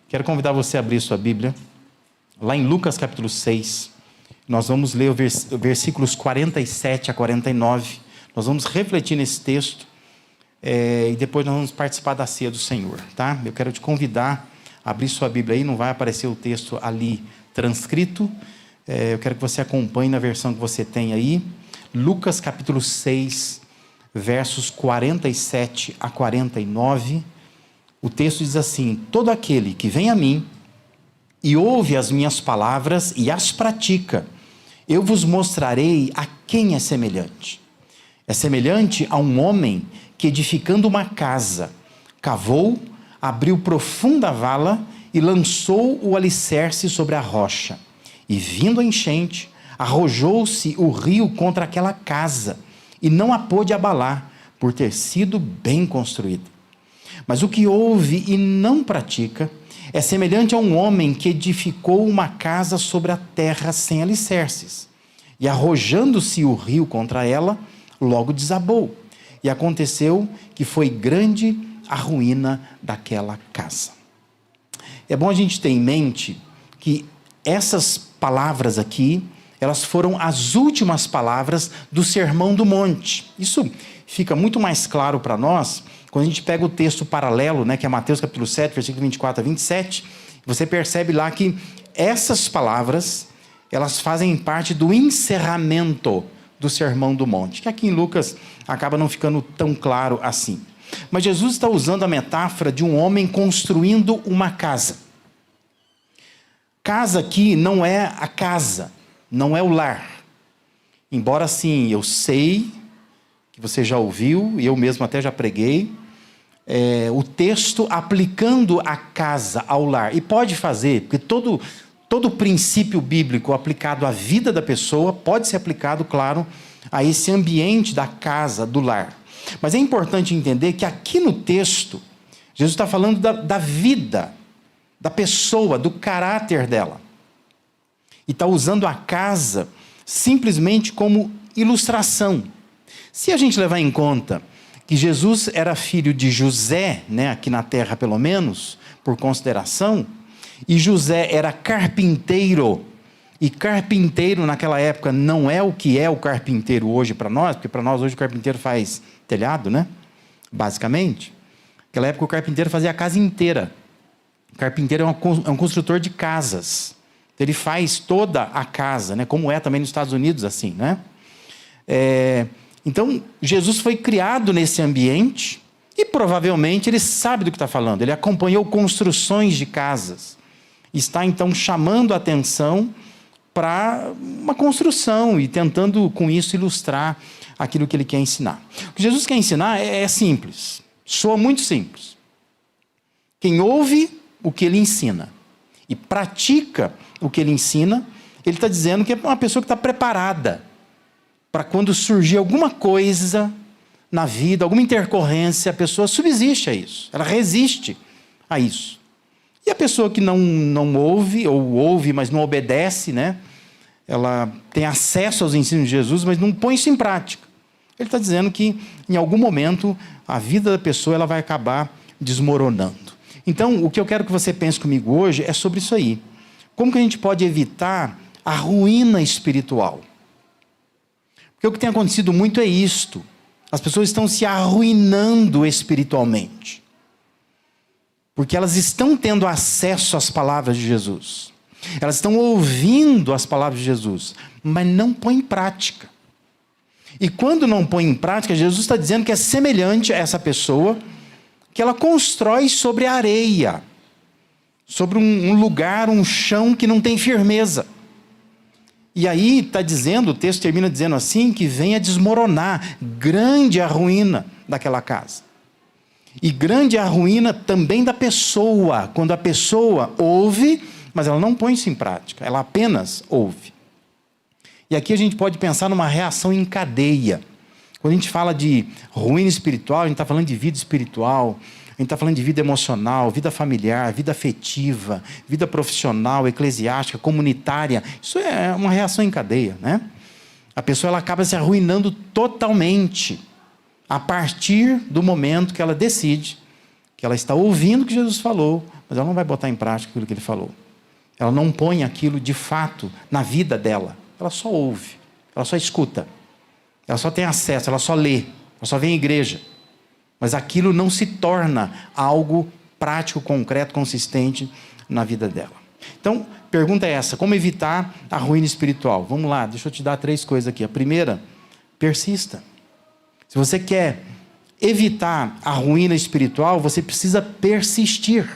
Quero convidar você a abrir sua Bíblia, lá em Lucas capítulo 6, nós vamos ler versículos 47 a 49, nós vamos refletir nesse texto, e depois nós vamos participar da ceia do Senhor, tá? Eu quero te convidar a abrir sua Bíblia aí, não vai aparecer o texto ali transcrito, eu quero que você acompanhe na versão que você tem aí, Lucas capítulo 6, versos 47 a 49, o texto diz assim: todo aquele que vem a mim e ouve as minhas palavras e as pratica, eu vos mostrarei a quem é semelhante. É semelhante a um homem que, edificando uma casa, cavou, abriu profunda vala e lançou o alicerce sobre a rocha. E vindo a enchente, arrojou-se o rio contra aquela casa, e não a pôde abalar, por ter sido bem construída. Mas o que ouve e não pratica é semelhante a um homem que edificou uma casa sobre a terra sem alicerces. E arrojando-se o rio contra ela, logo desabou. E aconteceu que foi grande a ruína daquela casa. É bom a gente ter em mente que essas palavras aqui, elas foram as últimas palavras do Sermão do Monte. Isso fica muito mais claro para nós quando a gente pega o texto paralelo, né, que é Mateus capítulo 7, versículo 24 a 27, você percebe lá que essas palavras, elas fazem parte do encerramento do Sermão do Monte, que aqui em Lucas acaba não ficando tão claro assim. Mas Jesus está usando a metáfora de um homem construindo uma casa. Casa aqui não é a casa, não é o lar. Embora sim, eu sei que você já ouviu, e eu mesmo até já preguei, o texto aplicando a casa ao lar. E pode fazer, porque todo princípio bíblico aplicado à vida da pessoa pode ser aplicado, claro, a esse ambiente da casa, do lar. Mas é importante entender que aqui no texto, Jesus está falando da vida, da pessoa, do caráter dela. E está usando a casa simplesmente como ilustração. Se a gente levar em conta que Jesus era filho de José, né, aqui na terra pelo menos, por consideração, e José era carpinteiro, e carpinteiro naquela época não é o que é o carpinteiro hoje para nós, porque para nós hoje o carpinteiro faz telhado, né? Basicamente. Naquela época o carpinteiro fazia a casa inteira. O carpinteiro é um construtor de casas. Ele faz toda a casa, né? Como é também nos Estados Unidos, assim, né? Então, Jesus foi criado nesse ambiente e provavelmente ele sabe do que está falando. Ele acompanhou construções de casas. Está, então, chamando a atenção para uma construção e tentando, com isso, ilustrar aquilo que ele quer ensinar. O que Jesus quer ensinar é simples. Soa muito simples. Quem ouve o que ele ensina e pratica o que ele ensina, ele está dizendo que é uma pessoa que está preparada para quando surgir alguma coisa na vida, alguma intercorrência, a pessoa subsiste a isso, ela resiste a isso. E a pessoa que não ouve, ou ouve, mas não obedece, né? Ela tem acesso aos ensinos de Jesus, mas não põe isso em prática. Ele está dizendo que, em algum momento, a vida da pessoa ela vai acabar desmoronando. Então, o que eu quero que você pense comigo hoje é sobre isso aí. Como que a gente pode evitar a ruína espiritual? Porque o que tem acontecido muito é isto. As pessoas estão se arruinando espiritualmente. Porque elas estão tendo acesso às palavras de Jesus. Elas estão ouvindo as palavras de Jesus, mas não põem em prática. E quando não põe em prática, Jesus está dizendo que é semelhante a essa pessoa que ela constrói sobre a areia, sobre um lugar, um chão que não tem firmeza. E aí está dizendo, o texto termina dizendo assim, que vem a desmoronar, grande a ruína daquela casa. E grande é a ruína também da pessoa, quando a pessoa ouve, mas ela não põe isso em prática, ela apenas ouve. E aqui a gente pode pensar numa reação em cadeia. Quando a gente fala de ruína espiritual, a gente está falando de vida espiritual, a gente está falando de vida emocional, vida familiar, vida afetiva, vida profissional, eclesiástica, comunitária. Isso é uma reação em cadeia, né? A pessoa ela acaba se arruinando totalmente a partir do momento que ela decide que ela está ouvindo o que Jesus falou, mas ela não vai botar em prática aquilo que ele falou. Ela não põe aquilo de fato na vida dela. Ela só ouve, ela só escuta, ela só tem acesso, ela só lê, ela só vem à igreja. Mas aquilo não se torna algo prático, concreto, consistente na vida dela. Então, pergunta é essa: como evitar a ruína espiritual? Vamos lá, deixa eu te dar 3 coisas aqui. A primeira, persista. Se você quer evitar a ruína espiritual, você precisa persistir.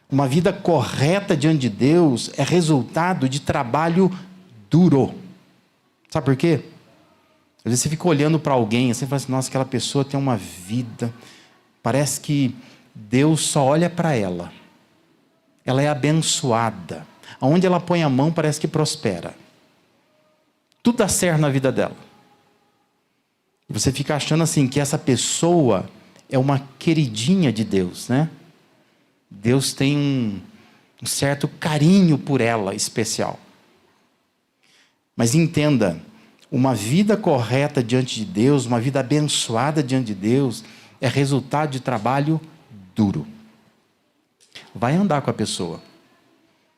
Uma vida correta diante de Deus é resultado de trabalho duro. Sabe por quê? Às vezes você fica olhando para alguém, assim, e fala assim: nossa, aquela pessoa tem uma vida, parece que Deus só olha para ela. Ela é abençoada. Aonde ela põe a mão parece que prospera. Tudo dá certo na vida dela. E você fica achando assim que essa pessoa é uma queridinha de Deus, né? Deus tem um certo carinho por ela especial. Mas entenda, uma vida correta diante de Deus, uma vida abençoada diante de Deus, é resultado de trabalho duro. Vai andar com a pessoa.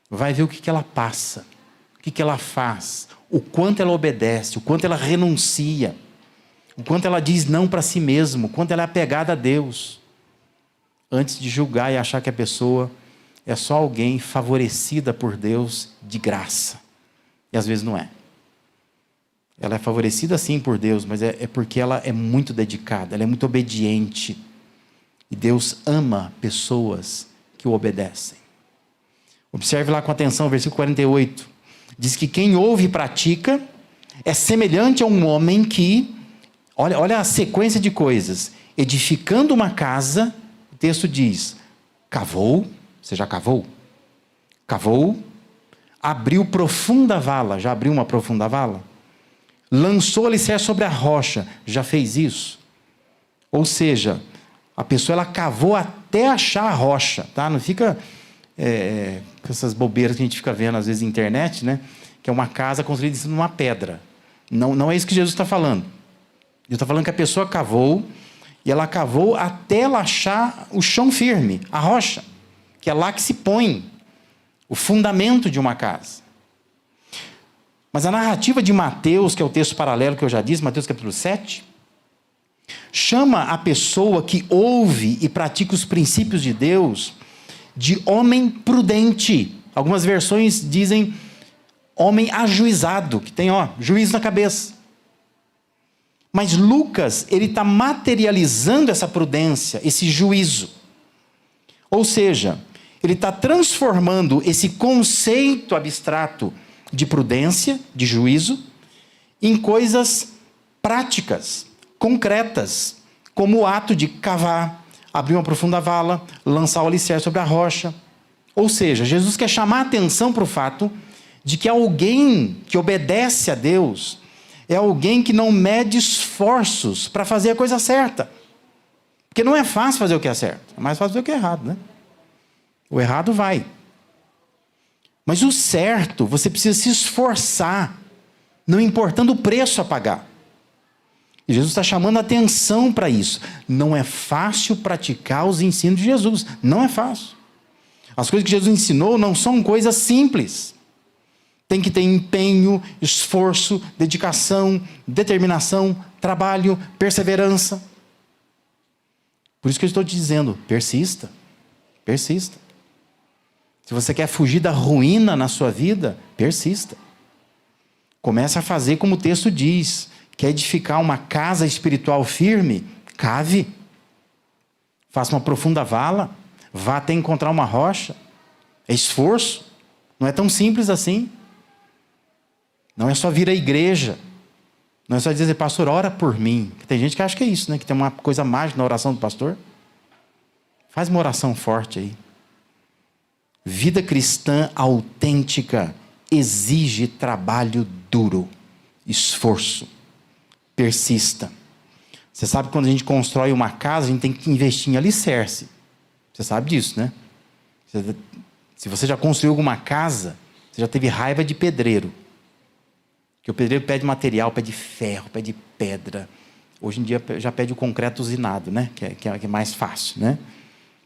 Vai ver o que ela passa, o que ela faz, o quanto ela obedece, o quanto ela renuncia, o quanto ela diz não para si mesma, o quanto ela é apegada a Deus, antes de julgar e achar que a pessoa é só alguém favorecida por Deus de graça. E às vezes não é. Ela é favorecida sim por Deus, mas é porque ela é muito dedicada, ela é muito obediente. E Deus ama pessoas que o obedecem. Observe lá com atenção o versículo 48. Diz que quem ouve e pratica é semelhante a um homem que, olha a sequência de coisas, edificando uma casa, o texto diz, cavou, você já cavou? Cavou, abriu profunda vala, já abriu uma profunda vala? Lançou alicerce sobre a rocha, já fez isso? Ou seja, a pessoa ela cavou até achar a rocha, tá? Não fica com essas bobeiras que a gente fica vendo às vezes na internet, né? Que é uma casa construída em cima de uma pedra. Não é isso que Jesus está falando. Ele está falando que a pessoa cavou, e ela cavou até ela achar o chão firme, a rocha, que é lá que se põe o fundamento de uma casa. Mas a narrativa de Mateus, que é o texto paralelo que eu já disse, Mateus capítulo 7, chama a pessoa que ouve e pratica os princípios de Deus de homem prudente. Algumas versões dizem homem ajuizado, que tem juízo na cabeça. Mas Lucas, ele está materializando essa prudência, esse juízo. Ou seja, ele está transformando esse conceito abstrato de prudência, de juízo, em coisas práticas, concretas, como o ato de cavar, abrir uma profunda vala, lançar o alicerce sobre a rocha. Ou seja, Jesus quer chamar a atenção para o fato de que alguém que obedece a Deus é alguém que não mede esforços para fazer a coisa certa. Porque não é fácil fazer o que é certo, é mais fácil fazer o que é errado, né? O errado vai. Mas o certo, você precisa se esforçar, não importando o preço a pagar. E Jesus está chamando a atenção para isso. Não é fácil praticar os ensinos de Jesus. Não é fácil. As coisas que Jesus ensinou não são coisas simples. Tem que ter empenho, esforço, dedicação, determinação, trabalho, perseverança. Por isso que eu estou te dizendo, persista. Persista. Se você quer fugir da ruína na sua vida, persista. Comece a fazer como o texto diz. Quer edificar uma casa espiritual firme? Cave. Faça uma profunda vala. Vá até encontrar uma rocha. É esforço. Não é tão simples assim. Não é só vir à igreja. Não é só dizer, pastor, ora por mim. Tem gente que acha que é isso, né? Que tem uma coisa mágica na oração do pastor. Faz uma oração forte aí. Vida cristã autêntica exige trabalho duro, esforço, persista. Você sabe que quando a gente constrói uma casa, a gente tem que investir em alicerce. Você sabe disso, né? Se você já construiu alguma casa, você já teve raiva de pedreiro. Porque o pedreiro pede material, pede ferro, pede pedra, Hoje em dia já pede o concreto usinado, né? Que é mais fácil, né?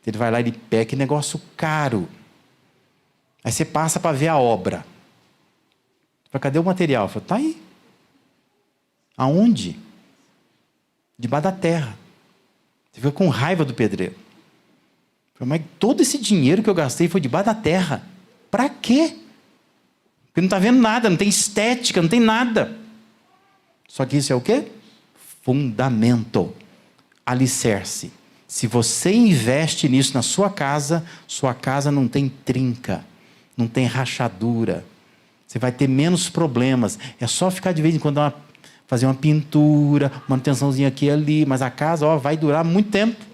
Ele vai lá e ele pega, que negócio caro. Aí você passa para ver a obra. Fala, cadê o material? Fala, tá aí. Aonde? Debaixo da terra. Você fica com raiva do pedreiro. Fala, mas todo esse dinheiro que eu gastei foi debaixo da terra. Para quê? Porque não está vendo nada, não tem estética, não tem nada. Só que isso é o quê? Fundamento. Alicerce. Se você investe nisso na sua casa não tem trinca, não tem rachadura. Você vai ter menos problemas. É só ficar de vez em quando fazer uma pintura, manutençãozinha aqui e ali, mas a casa vai durar muito tempo.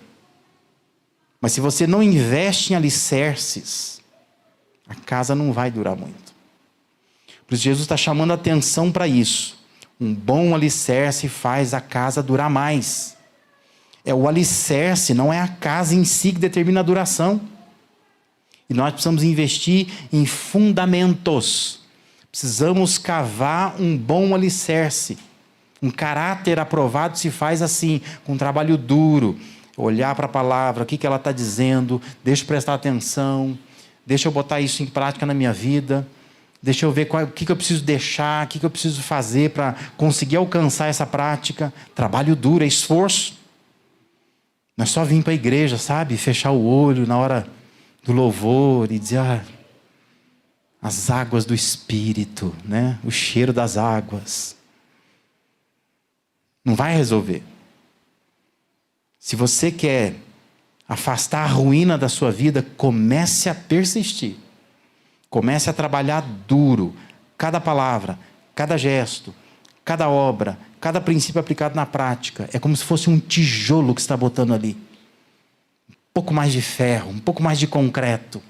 Mas se você não investe em alicerces, a casa não vai durar muito. Por isso Jesus está chamando a atenção para isso. Um bom alicerce faz a casa durar mais. É o alicerce, não é a casa em si que determina a duração. E nós precisamos investir em fundamentos. Precisamos cavar um bom alicerce. Um caráter aprovado se faz assim, com um trabalho duro. Olhar para a palavra, o que ela está dizendo, deixa eu prestar atenção, deixa eu botar isso em prática na minha vida, deixa eu ver o que eu preciso deixar, o que eu preciso fazer para conseguir alcançar essa prática. Trabalho duro, é esforço. Não é só vir para a igreja, sabe? Fechar o olho na hora do louvor e dizer, as águas do Espírito, né? O cheiro das águas. Não vai resolver. Se você quer afastar a ruína da sua vida, comece a persistir. Comece a trabalhar duro. Cada palavra, cada gesto, cada obra, cada princípio aplicado na prática. É como se fosse um tijolo que você está botando ali. Um pouco mais de ferro, um pouco mais de concreto.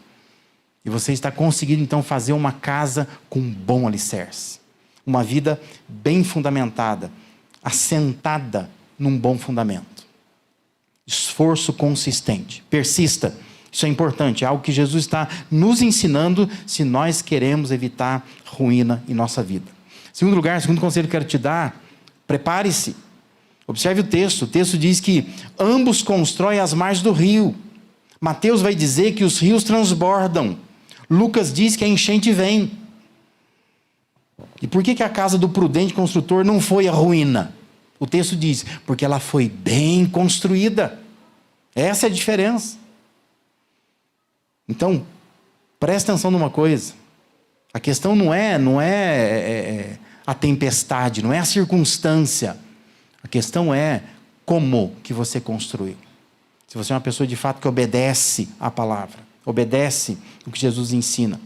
E você está conseguindo então fazer uma casa com um bom alicerce. Uma vida bem fundamentada, assentada num bom fundamento. Esforço consistente. Persista. Isso é importante. É algo que Jesus está nos ensinando se nós queremos evitar ruína em nossa vida. Segundo lugar, segundo conselho que eu quero te dar, prepare-se. Observe o texto. O texto diz que ambos constroem as margens do rio. Mateus vai dizer que os rios transbordam. Lucas diz que a enchente vem. E por que a casa do prudente construtor não foi a ruína? O texto diz, porque ela foi bem construída. Essa é a diferença. Então, presta atenção numa coisa. A questão não é a tempestade, não é a circunstância. A questão é como que você construiu. Se você é uma pessoa de fato que obedece à palavra, obedece o que Jesus ensina.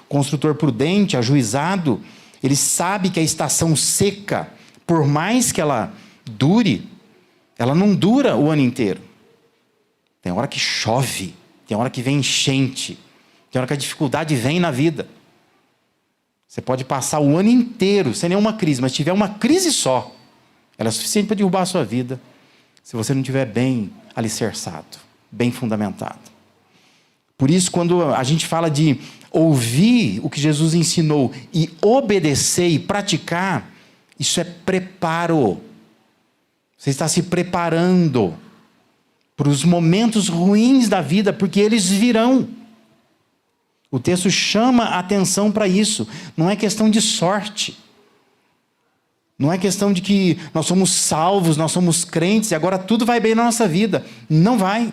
O construtor prudente, ajuizado, ele sabe que a estação seca, por mais que ela dure, ela não dura o ano inteiro. Tem hora que chove, tem hora que vem enchente, tem hora que a dificuldade vem na vida. Você pode passar o ano inteiro sem nenhuma crise, mas se tiver uma crise só, ela é suficiente para derrubar a sua vida, se você não estiver bem alicerçado, bem fundamentado. Por isso, quando a gente fala de ouvir o que Jesus ensinou e obedecer e praticar, isso é preparo. Você está se preparando para os momentos ruins da vida, porque eles virão. O texto chama a atenção para isso. Não é questão de sorte. Não é questão de que nós somos salvos, nós somos crentes e agora tudo vai bem na nossa vida. Não vai.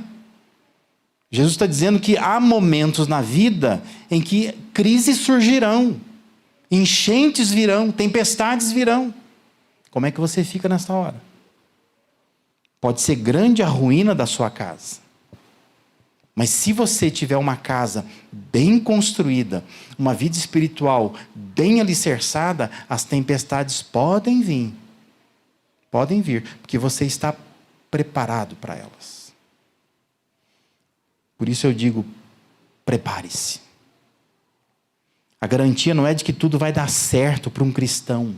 Jesus está dizendo que há momentos na vida em que crises surgirão, enchentes virão, tempestades virão. Como é que você fica nessa hora? Pode ser grande a ruína da sua casa. Mas se você tiver uma casa bem construída, uma vida espiritual bem alicerçada, as tempestades podem vir. Podem vir, porque você está preparado para elas. Por isso eu digo, prepare-se. A garantia não é de que tudo vai dar certo para um cristão,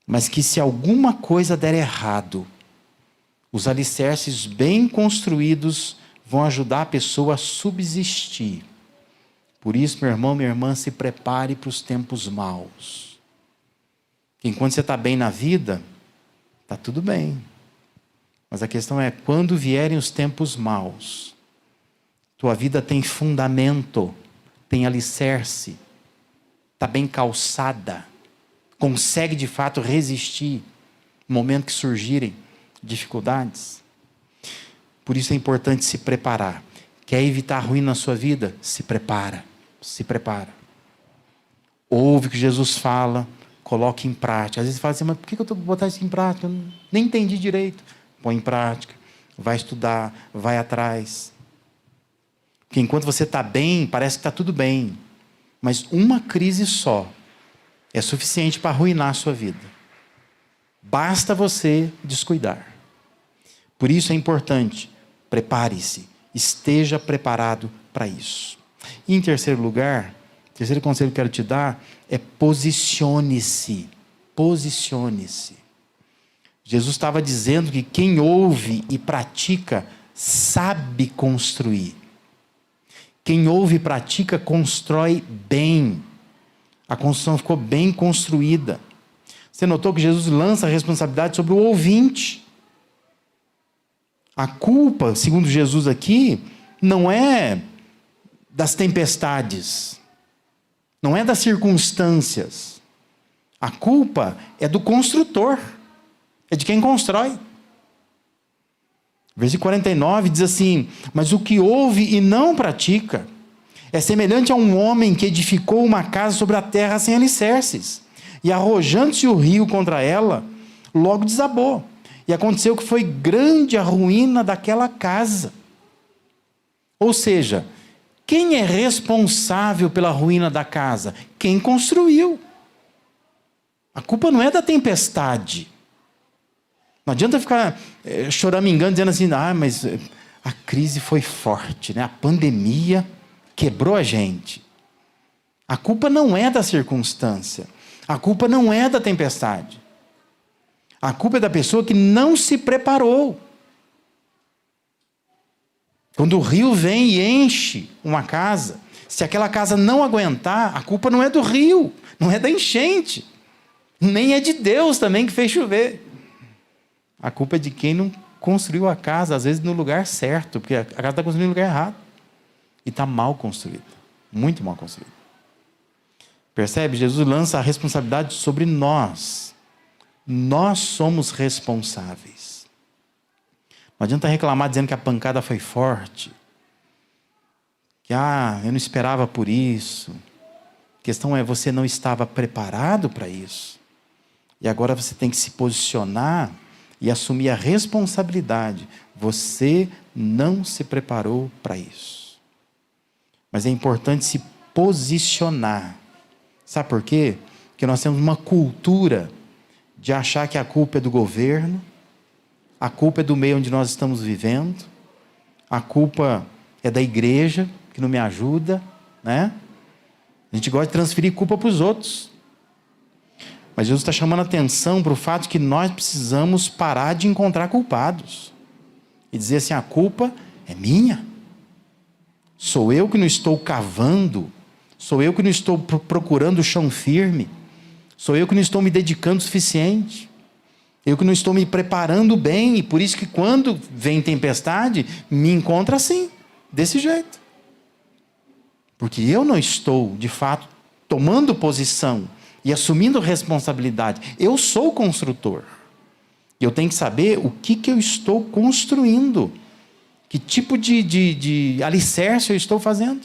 mas que se alguma coisa der errado, os alicerces bem construídos vão ajudar a pessoa a subsistir. Por isso, meu irmão, minha irmã, se prepare para os tempos maus. Enquanto você está bem na vida, está tudo bem. Mas a questão é, quando vierem os tempos maus, tua vida tem fundamento, tem alicerce, está bem calçada, consegue de fato resistir no momento que surgirem dificuldades. Por isso é importante se preparar. Quer evitar ruína na sua vida? Se prepara, se prepara. Ouve o que Jesus fala, coloque em prática. Às vezes você fala assim, mas por que eu estou botando isso em prática? Eu nem entendi direito. Põe em prática, vai estudar, vai atrás. Porque enquanto você está bem, parece que está tudo bem. Mas uma crise só é suficiente para arruinar a sua vida. Basta você descuidar. Por isso é importante, prepare-se, esteja preparado para isso. E em terceiro lugar, o terceiro conselho que eu quero te dar é posicione-se. Posicione-se. Jesus estava dizendo que quem ouve e pratica sabe construir. Quem ouve e pratica constrói bem. A construção ficou bem construída. Você notou que Jesus lança a responsabilidade sobre o ouvinte. A culpa, segundo Jesus aqui, não é das tempestades, não é das circunstâncias. A culpa é do construtor, é de quem constrói. Versículo 49 diz assim: mas o que ouve e não pratica é semelhante a um homem que edificou uma casa sobre a terra sem alicerces, e arrojando-se o rio contra ela, logo desabou. E aconteceu que foi grande a ruína daquela casa. Ou seja, quem é responsável pela ruína da casa? Quem construiu. A culpa não é da tempestade. Não adianta ficar choramingando, dizendo assim, mas a crise foi forte, né? A pandemia quebrou a gente. A culpa não é da circunstância. A culpa não é da tempestade. A culpa é da pessoa que não se preparou. Quando o rio vem e enche uma casa, se aquela casa não aguentar, a culpa não é do rio, não é da enchente, nem é de Deus também que fez chover. A culpa é de quem não construiu a casa, às vezes no lugar certo, porque a casa está construída no lugar errado. E está mal construída, muito mal construída. Percebe? Jesus lança a responsabilidade sobre nós. Nós somos responsáveis. Não adianta reclamar dizendo que a pancada foi forte. Que, eu não esperava por isso. A questão é, você não estava preparado para isso. E agora você tem que se posicionar e assumir a responsabilidade. Você não se preparou para isso. Mas é importante se posicionar. Sabe por quê? Porque nós temos uma cultura de achar que a culpa é do governo, a culpa é do meio onde nós estamos vivendo, a culpa é da igreja, que não me ajuda, né? A gente gosta de transferir culpa para os outros. Mas Jesus está chamando a atenção para o fato que nós precisamos parar de encontrar culpados. E dizer assim, a culpa é minha. Sou eu que não estou cavando, sou eu que não estou procurando o chão firme, sou eu que não estou me dedicando o suficiente, eu que não estou me preparando bem, e por isso que quando vem tempestade, me encontra assim, desse jeito. Porque eu não estou, de fato, tomando posição e assumindo responsabilidade. Eu sou o construtor. Eu tenho que saber o que eu estou construindo. Que tipo de alicerce eu estou fazendo.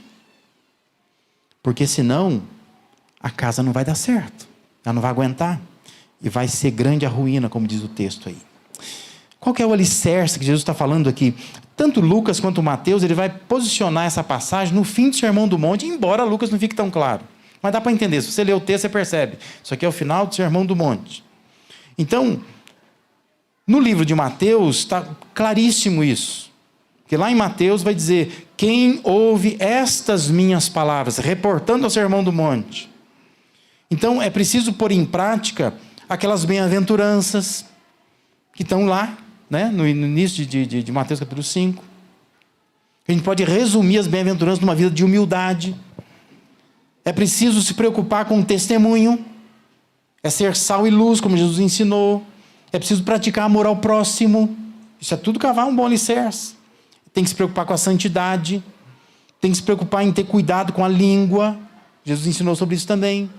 Porque senão, a casa não vai dar certo. Ela não vai aguentar. E vai ser grande a ruína, como diz o texto aí. Qual que é o alicerce que Jesus está falando aqui? Tanto Lucas quanto Mateus, ele vai posicionar essa passagem no fim do Sermão do Monte, embora Lucas não fique tão claro. Mas dá para entender, se você ler o texto, você percebe. Isso aqui é o final do Sermão do Monte. Então, no livro de Mateus, está claríssimo isso. Porque lá em Mateus vai dizer, quem ouve estas minhas palavras, reportando ao Sermão do Monte. Então, é preciso pôr em prática aquelas bem-aventuranças que estão lá, né, no início de Mateus capítulo 5. A gente pode resumir as bem-aventuranças numa vida de humildade. É preciso se preocupar com o testemunho. É ser sal e luz, como Jesus ensinou. É preciso praticar amor ao próximo. Isso é tudo cavar um bom alicerce. Tem que se preocupar com a santidade. Tem que se preocupar em ter cuidado com a língua. Jesus ensinou sobre isso também.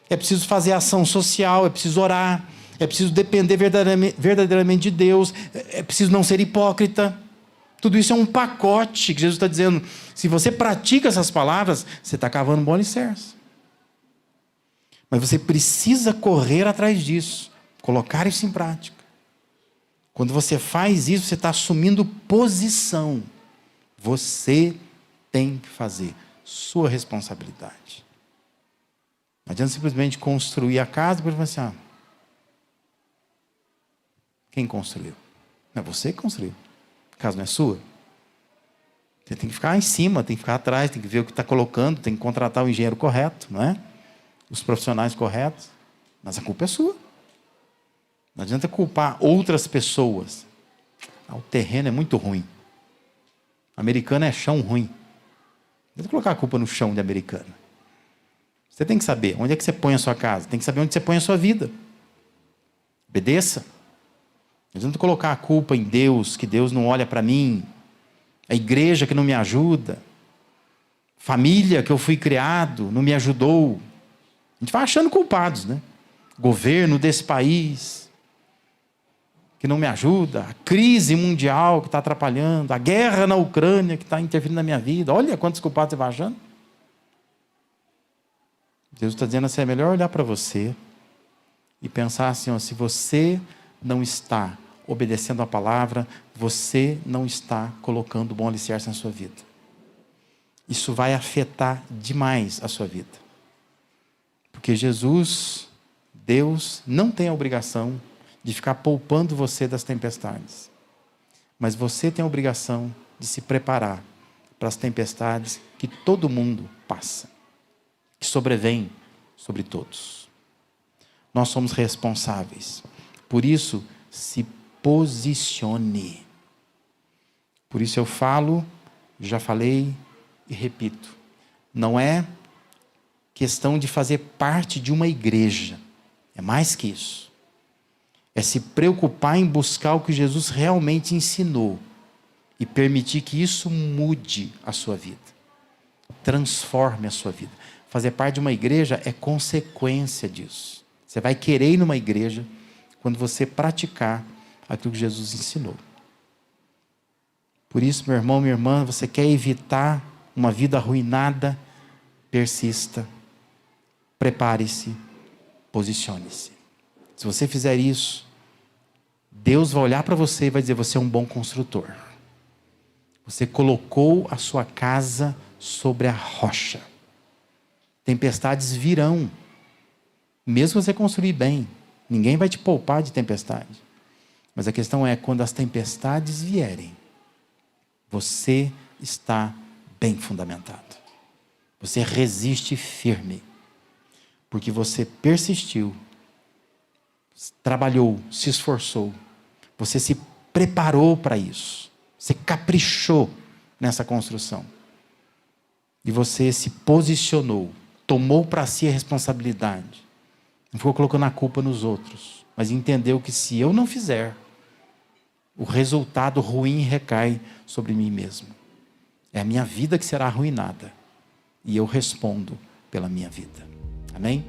É preciso fazer ação social, é preciso orar. É preciso depender verdadeiramente de Deus. É preciso não ser hipócrita. Tudo isso é um pacote que Jesus está dizendo. Se você pratica essas palavras, você está cavando um bom alicerce. Mas você precisa correr atrás disso. Colocar isso em prática. Quando você faz isso, você está assumindo posição. Você tem que fazer. Sua responsabilidade. Não adianta simplesmente construir a casa e depois falar assim, quem construiu? Não é você que construiu. A casa não é sua. Você tem que ficar em cima, tem que ficar atrás, tem que ver o que está colocando, tem que contratar o engenheiro correto, não é? Os profissionais corretos. Mas a culpa é sua. Não adianta culpar outras pessoas. O terreno é muito ruim. Americana é chão ruim. Não adianta colocar a culpa no chão de Americana. Você tem que saber onde é que você põe a sua casa. Tem que saber onde você põe a sua vida. Obedeça. Não adianta colocar a culpa em Deus, que Deus não olha para mim. A igreja que não me ajuda. Família que eu fui criado, não me ajudou. A gente vai achando culpados, né? Governo desse país que não me ajuda, a crise mundial que está atrapalhando, a guerra na Ucrânia que está interferindo na minha vida. Olha quantos culpados você vai achando. Deus está dizendo assim, é melhor olhar para você e pensar assim, se você não está obedecendo a palavra, você não está colocando bom alicerce na sua vida. Isso vai afetar demais a sua vida. Porque Jesus, Deus, não tem a obrigação de ficar poupando você das tempestades. Mas você tem a obrigação de se preparar para as tempestades que todo mundo passa, que sobrevêm sobre todos. Nós somos responsáveis. Por isso, se posicione. Por isso eu falo, já falei e repito. Não é questão de fazer parte de uma igreja. É mais que isso. É se preocupar em buscar o que Jesus realmente ensinou e permitir que isso mude a sua vida. Transforme a sua vida. Fazer parte de uma igreja é consequência disso. Você vai querer ir numa igreja quando você praticar aquilo que Jesus ensinou. Por isso, meu irmão, minha irmã, você quer evitar uma vida arruinada, persista, prepare-se, posicione-se. Se você fizer isso, Deus vai olhar para você e vai dizer, você é um bom construtor. Você colocou a sua casa sobre a rocha. Tempestades virão. Mesmo você construir bem, ninguém vai te poupar de tempestade. Mas a questão é, quando as tempestades vierem, você está bem fundamentado. Você resiste firme. Porque você persistiu, trabalhou, se esforçou. Você se preparou para isso. Você caprichou nessa construção. E você se posicionou, tomou para si a responsabilidade. Não ficou colocando a culpa nos outros, mas entendeu que se eu não fizer, o resultado ruim recai sobre mim mesmo. É a minha vida que será arruinada. E eu respondo pela minha vida. Amém?